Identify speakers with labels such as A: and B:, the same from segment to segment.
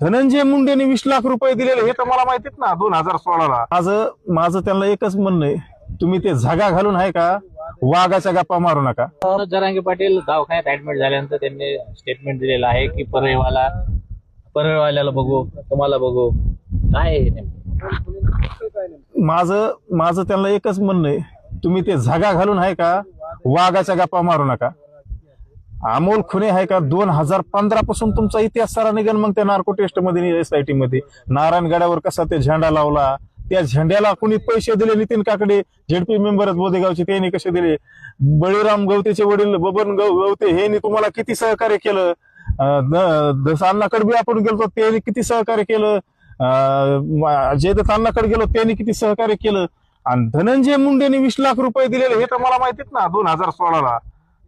A: धनंजय मुंडेने 20 लाख रुपये दिलेले हे तर मला माहितीत ना 2016ला. माझं त्यांना एकच म्हणणं आहे, तुम्ही ते झगा घालून आहे का वाघाच्या गप्पा मारू नका.
B: मनोज जरांगे पाटील दवाखान्यात ऍडमिट झाल्यानंतर त्यांनी स्टेटमेंट दिलेलं आहे की परळवाल्याला बघू, तुम्हाला बघू. काय आहे नेमकं?
A: माझं त्यांना एकच म्हणणं आहे, तुम्ही ते झगा घालून आहे का वाघाच्या गप्पा मारू नका. अमोल खुने आहे का 2015 पासून तुमचा इतिहास सारा निघन. मग त्या नार्को टेस्ट मध्ये SIT मध्ये नारायणगडावर कसा ते झेंडा लावला, त्या झेंड्याला कुणी पैसे दिले? नितीन काकडे ZP मेंबर बोदेगावचे, त्यांनी कसे दिले? बळीराम गवतेचे वडील बबन गवते हे तुम्हाला किती सहकार्य केलं? अण्णाकडे आपण गेलो त्यांनी किती सहकार्य केलं? जयदत्त अण्णाकडे गेलो त्यांनी किती सहकार्य केलं? आणि धनंजय मुंडेने 20 लाख रुपये दिलेले हे तर मला माहितीत ना 2016ला.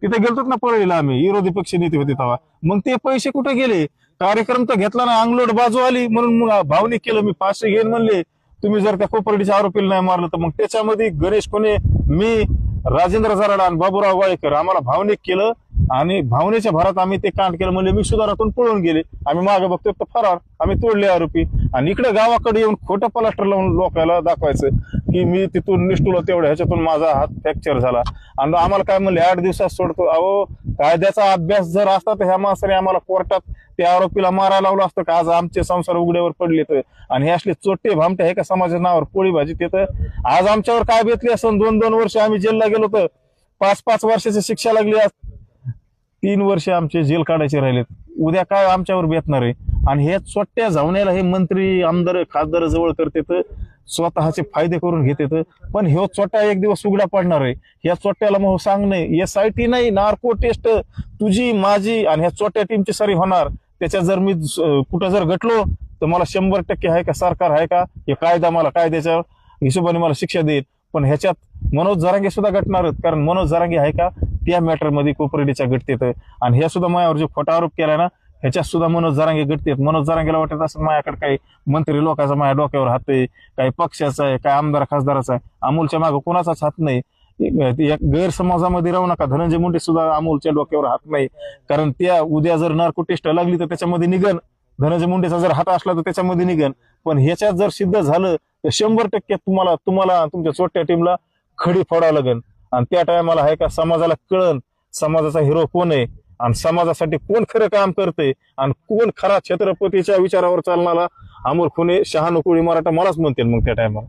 A: तिथे गेलतो ना परळीला आम्ही, विरोधी पक्ष नेते होते तेव्हा. मग ते पैसे कुठे गेले? कार्यक्रम तर घेतला ना, अंगलोट बाजू आली म्हणून भावनिक केलं. मी 500 घेईन म्हणले, तुम्ही जर त्या कोपर्डीच्या आरोपीला नाही मारलं तर. मग त्याच्यामध्ये गणेश कोणे, मी, राजेंद्र जराडा आणि बाबूराव वाळेकर आम्हाला भावनिक केलं आणि भावनेच्या भरात आम्ही ते कांड केलं. म्हणजे मी सुधारातून पळून गेले. आम्ही मागे बघतोय तर फरार, आम्ही तोडले आरोपी. आणि इकडे गावाकडे येऊन खोटं प्लास्टर लावून लोकांना दाखवायचं की मी तिथून निष्ठुलो तेवढ्या ह्याच्यातून माझा हात फ्रॅक्चर झाला. आणि आम्हाला काय म्हणले 8 दिवसात सोडतो. अहो, कायद्याचा अभ्यास जर असता तर ह्या माणसाने आम्हाला कोर्टात त्या आरोपीला मारायला लावलं असतं का? आज आमचे संसार उघड्यावर पडले तर. आणि हे असले चोट्टे भामटे आहे का समाजाच्या नावावर पोळी भाजी तिथं? आज आमच्यावर काय बेतली असं? 2-2 वर्ष आम्ही जेलला गेलो तर 5-5 वर्षाची शिक्षा लागली. आज 3 वर्ष आमचे जेल काढायचे राहिलेत. उद्या काय आमच्यावर बेतणार आहे? आणि हे चोट्ट्या जाऊन्याला हे मंत्री, आमदार, खासदार जवळ करते तर स्वतःचे फायदे करून घेते. पण हे चोट्टा एक दिवस उघडा पडणार आहे. या चोट्ट्याला मग सांगणे SIT नाही, नार्को टेस्ट तुझी माझी आणि ह्या चोट्ट्या टीमची सरी होणार. त्याच्यात जर मी कुठं जर घटलो तर मला 100% आहे का सरकार आहे का हे कायदा मला कायद्याच्या हिशोबाने मला शिक्षा देईल. पण ह्याच्यात मनोज जरांगे सुद्धा घटणार, कारण मनोज जरांगे आहे का त्या मॅटर मध्ये कोपर्डीच्या घटतेत. आणि ह्या सुद्धा माझ्यावर जो खोटा आरोप केलाय ना, ह्याच्यात सुद्धा मनोज जरांगे घटतेत. मनोज जरांगेला वाटत असं माझ्याकडे काही मंत्री लोकांचा माझ्या डोक्यावर हात आहे, काही पक्षाचा आहे, काही आमदार खासदाराचा आहे. अमोलच्या मागे कोणाचाच हात नाही. गैरसमाजामध्ये राहू नका. धनंजय मुंडे सुद्धा अमोलच्या डोक्यावर हात नाही, कारण त्या उद्या जर नार्को टेस्ट लागली तर त्याच्यामध्ये निघन. धनंजय मुंडेचा जर हात असला तर त्याच्यामध्ये निघन. पण ह्याच्यात जर सिद्ध झालं तर 100% तुम्हाला तुमच्या चोट्ट्या टीमला खडी फोडावं लागेल. आणि त्या टायमाला आहे का समाजाला कळन समाजाचा हिरो कोण आहे आणि समाजासाठी कोण खरं काम करते आणि कोण खरा छत्रपतीच्या विचारावर चालणारा अमोल खुने, शहाणू कोळी मराठा मलाच म्हणतील मग त्या टायमाला.